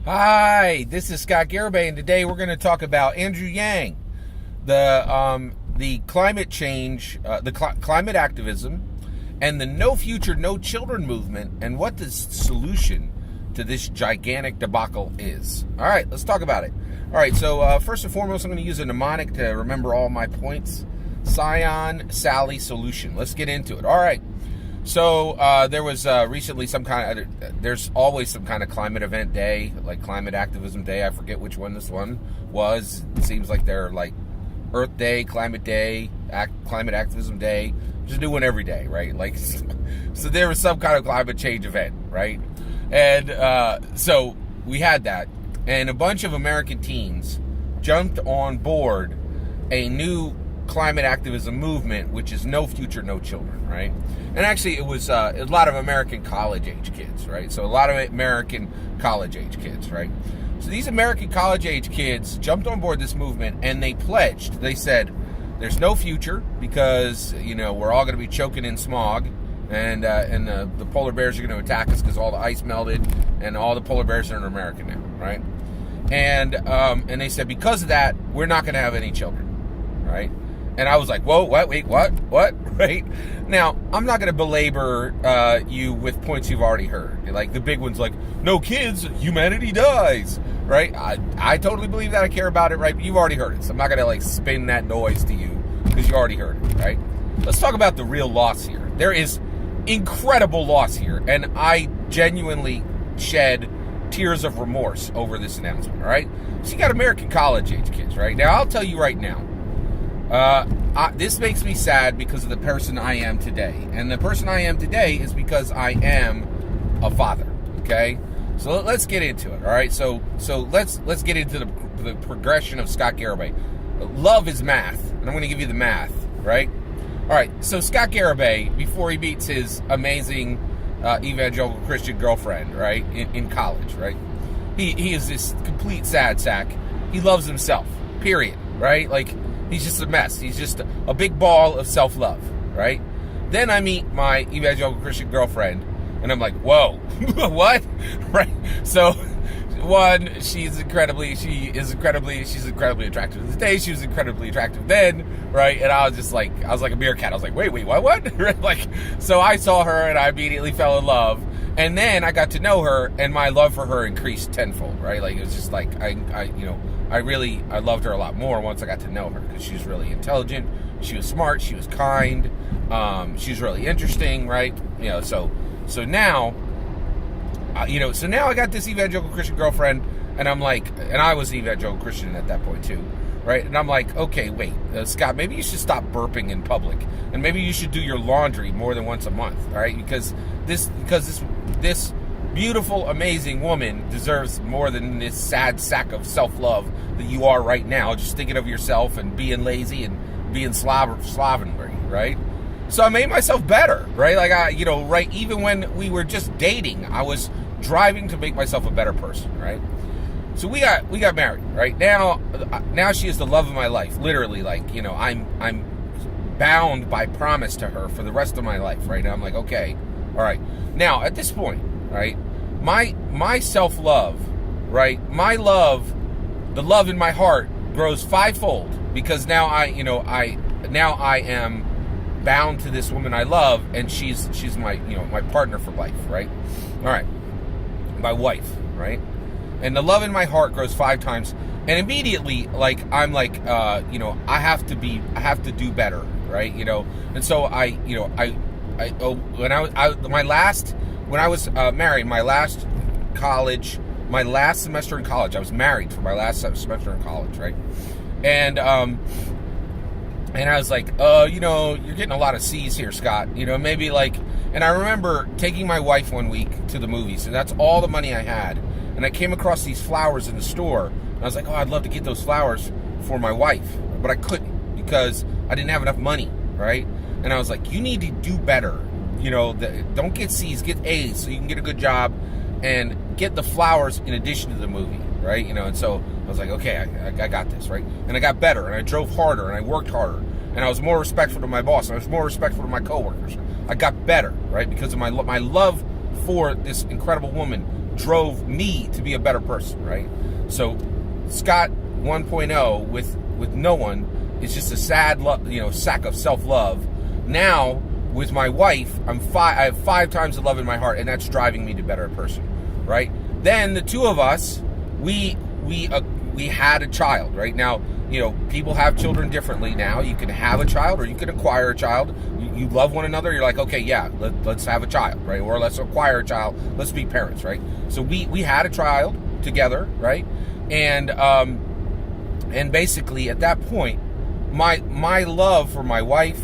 Hi, this is Scott Garibay, and today we're going to talk about Andrew Yang, the climate change, climate activism, and the No Future, No Children movement, and what the solution to this gigantic debacle is. All right, let's talk about it. All right, so first and foremost, I'm going to use a mnemonic to remember all my points. Scion, Sally, solution. Let's get into it. All right. So there was recently there's always some kind of climate event day, like climate activism day. I forget which one this one was. It seems like they're like Earth Day, Climate Activism Day. Just do one every day, right? Like, so there was some kind of climate change event, right? And so we had that, and a bunch of American teens jumped on board a new climate activism movement, which is No Future, No Children, right? And actually, it was a lot of American college-age kids, right? So a lot of American college-age kids, right? So these American college-age kids jumped on board this movement, and they pledged. They said, "There's no future because we're all going to be choking in smog, and the polar bears are going to attack us because all the ice melted, and all the polar bears are in America now, right?" And they said because of that, we're not going to have any children, right? And I was like, whoa, what, wait, what, right? Now, I'm not going to belabor you with points you've already heard. Like, the big one's like, no kids, humanity dies, right? I totally believe that. I care about it, right? But you've already heard it. So I'm not going to, like, spin that noise to you because you already heard it, right? Let's talk about the real loss here. There is incredible loss here. And I genuinely shed tears of remorse over this announcement, all right? So you got American college-age kids, right? Now, I'll tell you right now, this makes me sad because of the person I am today. And the person I am today is because I am a father, okay? So let's get into it, all right? So let's get into the progression of Scott Garibay. Love is math, and I'm going to give you the math, right? All right, so Scott Garibay, before he meets his amazing evangelical Christian girlfriend, right, in college, right? He is this complete sad sack. He loves himself, period, right? Like, he's just a mess. He's just a big ball of self-love, right? Then I meet my evangelical Christian girlfriend, and I'm like, whoa, what? Right? So, one, she's incredibly attractive today. She was incredibly attractive then, right? And I was like a meerkat. I was like, wait, what? Right? Like, so I saw her, and I immediately fell in love. And then I got to know her, and my love for her increased tenfold, right? Like, it was just like, I loved her a lot more once I got to know her because she was really intelligent, she was smart, she was kind, she was really interesting, right? So now I got this evangelical Christian girlfriend, and I'm like, and I was an evangelical Christian at that point too, right? And I'm like, okay, wait, Scott, maybe you should stop burping in public, and maybe you should do your laundry more than once a month, right? Because this beautiful, amazing woman deserves more than this sad sack of self-love that you are right now, just thinking of yourself and being lazy and being slovenly, right? So I made myself better, right? Like, right, even when we were just dating, I was driving to make myself a better person, right? So we got married, right? Now she is the love of my life, literally. Like, I'm bound by promise to her for the rest of my life, right? And I'm like, okay, all right. Now, at this point, right, my self-love, right, the love in my heart grows fivefold because now I am bound to this woman I love, and she's my my partner for life, right? All right, my wife, right? And the love in my heart grows 5 times, and immediately, like, I'm like, I have to do better, right? And so when I was married, my last semester in college, I was married for my last semester in college, right? And I was like, you're getting a lot of C's here, Scott. Maybe like, and I remember taking my wife one week to the movies, and that's all the money I had. And I came across these flowers in the store, and I was like, oh, I'd love to get those flowers for my wife, but I couldn't because I didn't have enough money, right? And I was like, you need to do better. Don't get C's, get A's so you can get a good job and get the flowers in addition to the movie, right? And so I was like, okay, I got this, right? And I got better, and I drove harder, and I worked harder, and I was more respectful to my boss, and I was more respectful to my coworkers. I got better, right? Because of my love for this incredible woman drove me to be a better person, right? So Scott 1.0 with no one is just a sad, sack of self-love. Now with my wife, I have 5 times the love in my heart, and that's driving me to be a better person, right? Then the two of us, we had a child, right? Now, people have children differently now. You can have a child or you can acquire a child. You love one another. You're like, okay, yeah, let's have a child, right? Or let's acquire a child. Let's be parents, right? So we had a child together, right? And basically at that point, my love for my wife,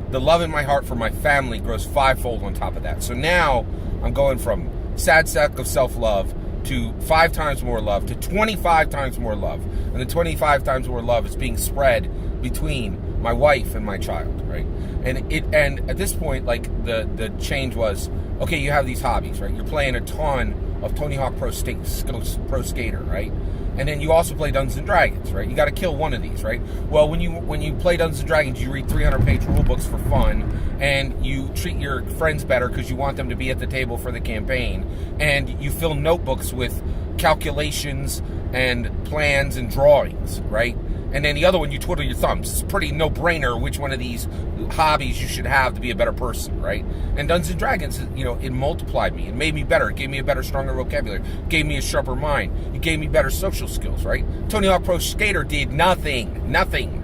the love in my heart for my family grows 5-fold on top of that. So now I'm going from sad sack of self-love to 5 times more love to 25 times more love. And the 25 times more love is being spread between my wife and my child, right? And at this point, like the change was, okay, you have these hobbies, right? You're playing a ton of Tony Hawk Pro Skater, right? And then you also play Dungeons and Dragons, right? You got to kill one of these, right? Well, when you play Dungeons and Dragons, you read 300-page rule books for fun, and you treat your friends better because you want them to be at the table for the campaign, and you fill notebooks with calculations and plans and drawings, right? And then the other one, you twiddle your thumbs. It's pretty no-brainer which one of these hobbies you should have to be a better person, right? And Dungeons and Dragons, it multiplied me. It made me better. It gave me a better, stronger vocabulary. It gave me a sharper mind. It gave me better social skills, right? Tony Hawk Pro Skater did nothing,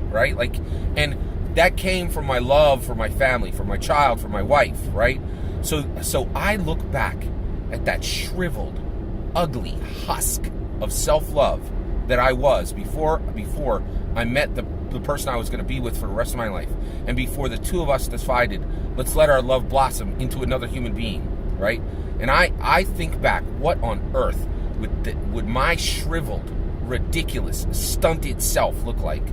right? And that came from my love for my family, for my child, for my wife, right? So I look back at that shriveled, ugly husk of self-love that I was before I met the person I was going to be with for the rest of my life, and before the two of us decided, let's let our love blossom into another human being, right? And I think back, what on earth would my shriveled, ridiculous, stunted self look like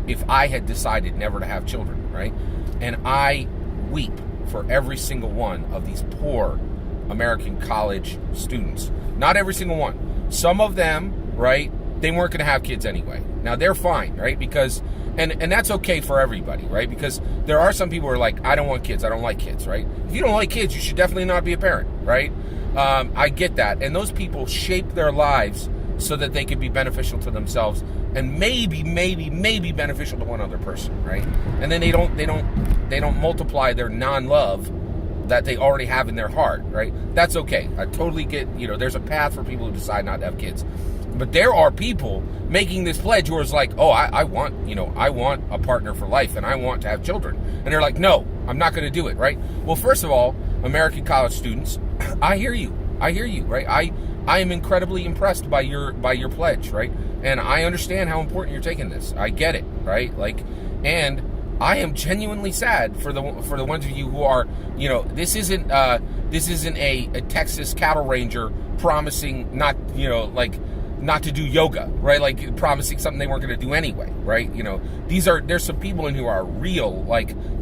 if I had decided never to have children, right? And I weep for every single one of these poor American college students. Not every single one. Some of them, right, they weren't going to have kids anyway. Now, they're fine, right? Because, and that's okay for everybody, right? Because there are some people who are like, I don't want kids. I don't like kids, right? If you don't like kids, you should definitely not be a parent, right? I get that. And those people shape their lives so that they can be beneficial to themselves and maybe beneficial to one other person, right? And then they don't multiply their non-love that they already have in their heart, right? That's okay. I totally get, there's a path for people who decide not to have kids. But there are people making this pledge who is like, oh, I want a partner for life and I want to have children. And they're like, no, I'm not going to do it, right? Well, first of all, American college students, I hear you, right? I am incredibly impressed by your pledge, right? And I understand how important you're taking this. I get it, right? And I am genuinely sad for the ones of you who are, this isn't a Texas cattle ranger promising not to do yoga, right? Like promising something they weren't going to do anyway, right? There's some people in who are real,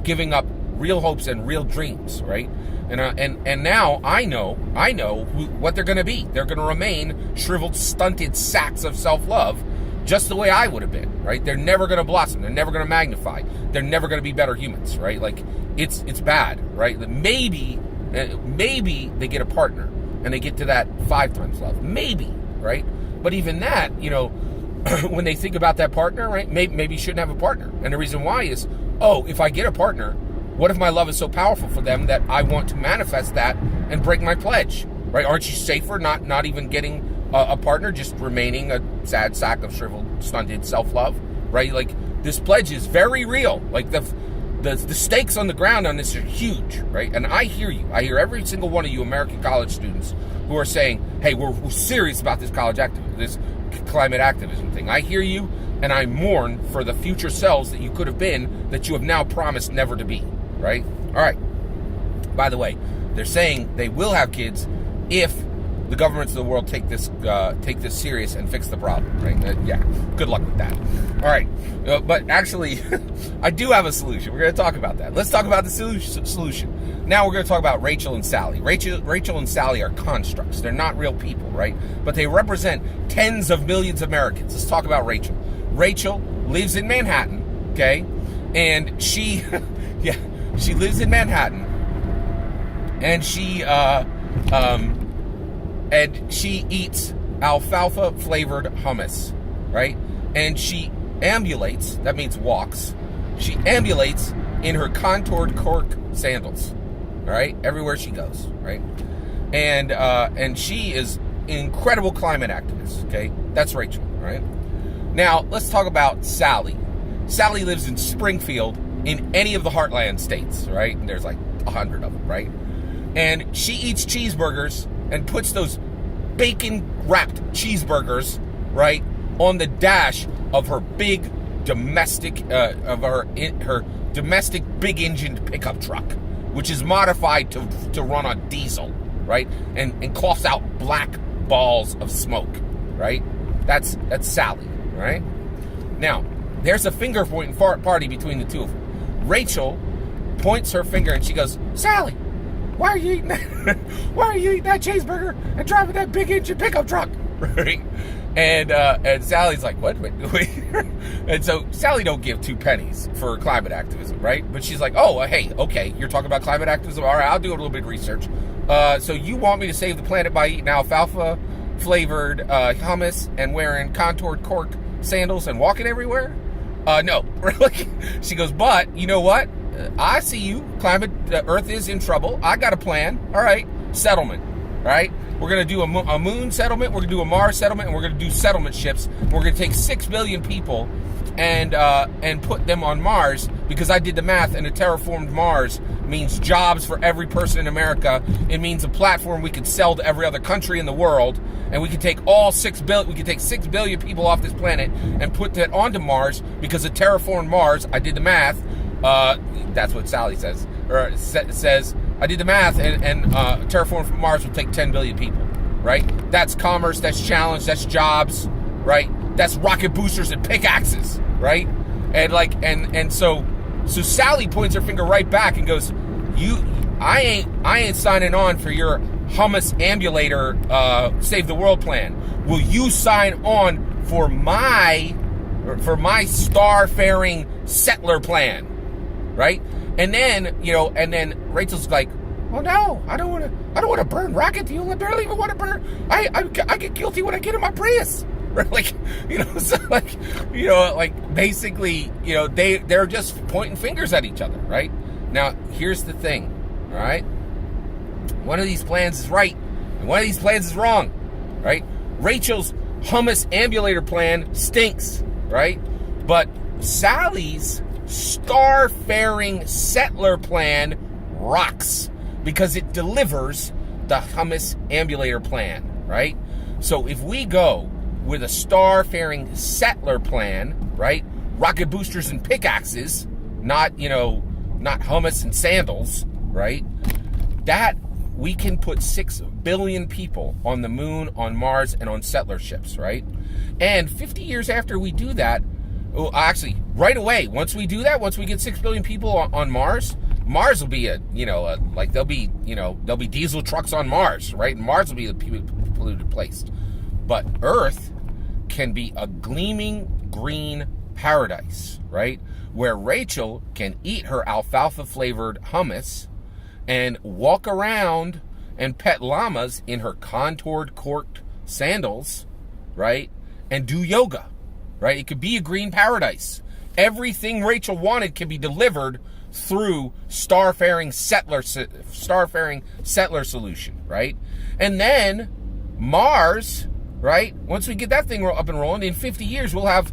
giving up real hopes and real dreams, right? And now I know what they're going to be. They're going to remain shriveled, stunted sacks of self-love, just the way I would have been, right? They're never going to blossom. They're never going to magnify. They're never going to be better humans, right? It's bad, right? Maybe they get a partner and they get to that 5 times love, maybe, right? But even that, when they think about that partner, right? Maybe you shouldn't have a partner. And the reason why is, if I get a partner, what if my love is so powerful for them that I want to manifest that and break my pledge, right? Aren't you safer not even getting a partner, just remaining a sad sack of shriveled, stunted self-love, right? This pledge is very real. The stakes on the ground on this are huge, right? And I hear you. I hear every single one of you American college students who are saying, hey, we're serious about this this climate activism thing. I hear you, and I mourn for the future selves that you could have been that you have now promised never to be, right? All right. By the way, they're saying they will have kids if the governments of the world take this serious and fix the problem, right? Yeah, good luck with that. All right, but actually, I do have a solution. We're going to talk about that. Let's talk about the solution. Now we're going to talk about Rachel and Sally. Rachel and Sally are constructs. They're not real people, right? But they represent tens of millions of Americans. Let's talk about Rachel. Rachel lives in Manhattan, okay? And she lives in Manhattan. And and she eats alfalfa flavored hummus, right? And she ambulates, that means walks. She ambulates in her contoured cork sandals, all right, everywhere she goes, right? And she is an incredible climate activist, okay? That's Rachel, all right? Now, let's talk about Sally. Sally lives in Springfield in any of the Heartland states, right? And there's like 100 of them, right? And she eats cheeseburgers and puts those bacon-wrapped cheeseburgers, right, on the dash of her big domestic, her domestic big-engined pickup truck, which is modified to run on diesel, right? And coughs out black balls of smoke, right? That's Sally, right? Now, there's a finger pointing party between the two of them. Rachel points her finger and she goes, Sally, why are you eating that? Why are you eating that cheeseburger and driving that big engine pickup truck? Right? And Sally's like, what? Wait. And so Sally don't give two pennies for climate activism, right? But she's like, oh, hey, okay, you're talking about climate activism. All right, I'll do a little bit of research. So you want me to save the planet by eating alfalfa flavored hummus and wearing contoured cork sandals and walking everywhere? No. She goes, but you know what? I see you. Earth is in trouble. I got a plan. All right. Settlement. All right. We're going to do a moon settlement. We're going to do a Mars settlement. And we're going to do settlement ships. We're going to take 6 billion people and put them on Mars, because I did the math, and a terraformed Mars means jobs for every person in America. It means a platform we could sell to every other country in the world, and we could take 6 billion people off this planet and put that onto Mars, because a terraformed Mars, I did the math, that's what Sally says, or says, I did the math, and terraform from Mars will take 10 billion people, right? That's commerce, that's challenge, that's jobs, right? That's rocket boosters and pickaxes, right? And so Sally points her finger right back and goes, I ain't signing on for your hummus ambulator save the world plan. Will you sign on for my star-faring settler plan? Right? And then Rachel's like, well, no, I don't want to burn rocket fuel. I barely even want to burn. I get guilty when I get in my Prius. Right? Basically, they're just pointing fingers at each other, right? Now, here's the thing, all right? One of these plans is right, and one of these plans is wrong, right? Rachel's hummus ambulator plan stinks, right? But Sally's star-faring settler plan rocks, because it delivers the hummus ambulator plan, right? So if we go with a star-faring settler plan, right? Rocket boosters and pickaxes, not hummus and sandals, right? That we can put 6 billion people on the moon, on Mars, and on settler ships, right? And 50 years after we do that, actually, right away, once we do that, once we get 6 billion people on Mars, Mars will be there'll be diesel trucks on Mars, right? Mars will be the polluted place. But Earth can be a gleaming green paradise, right? Where Rachel can eat her alfalfa-flavored hummus and walk around and pet llamas in her contoured corked sandals, right? And do yoga, right? It could be a green paradise. Everything Rachel wanted can be delivered through star-faring settler solution, right? And then Mars, right? Once we get that thing up and rolling, in 50 years we'll have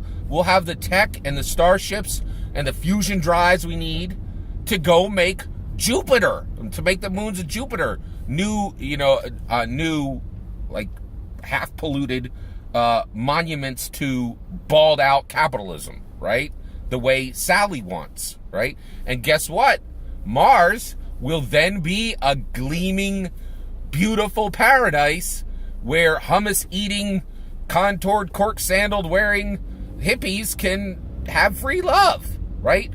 the tech and the starships and the fusion drives we need to go make Jupiter, to make the moons of Jupiter new half polluted monuments to balled out capitalism, right? The way Sally wants, right? And guess what? Mars will then be a gleaming, beautiful paradise where hummus-eating, contoured, cork-sandaled-wearing hippies can have free love, right?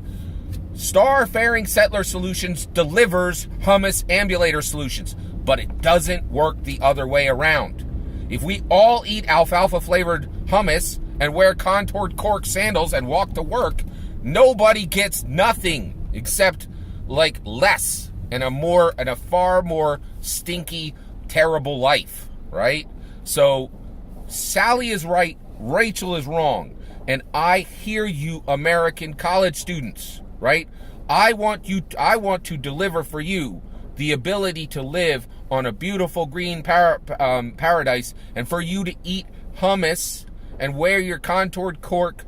Star-faring settler solutions delivers hummus ambulator solutions, but it doesn't work the other way around. If we all eat alfalfa-flavored hummus and wear contoured cork sandals and walk to work, nobody gets nothing except less and a far more stinky, terrible life. right? So Sally is right, Rachel is wrong. And I hear you, American college students, right? I want to deliver for you the ability to live on a beautiful green paradise, and for you to eat hummus and wear your contoured cork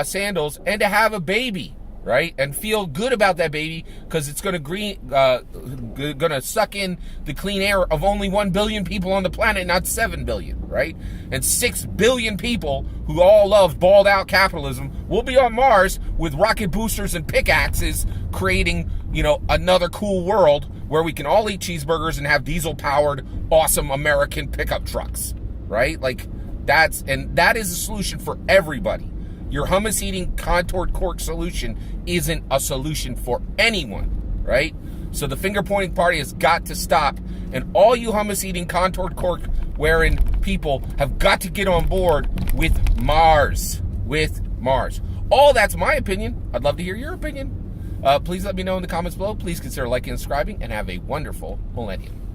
sandals and to have a baby, right? And feel good about that baby because it's going to suck in the clean air of only 1 billion people on the planet, not 7 billion, right? And 6 billion people who all love balled out capitalism will be on Mars with rocket boosters and pickaxes, creating, another cool world where we can all eat cheeseburgers and have diesel powered awesome American pickup trucks, right? Like that is a solution for everybody. Your hummus eating contoured cork solution isn't a solution for anyone, right? So the finger pointing party has got to stop, and all you hummus eating contoured cork wearing people have got to get on board with Mars. All that's my opinion. I'd love to hear your opinion. Please let me know in the comments below. Please consider liking and subscribing, and have a wonderful millennium.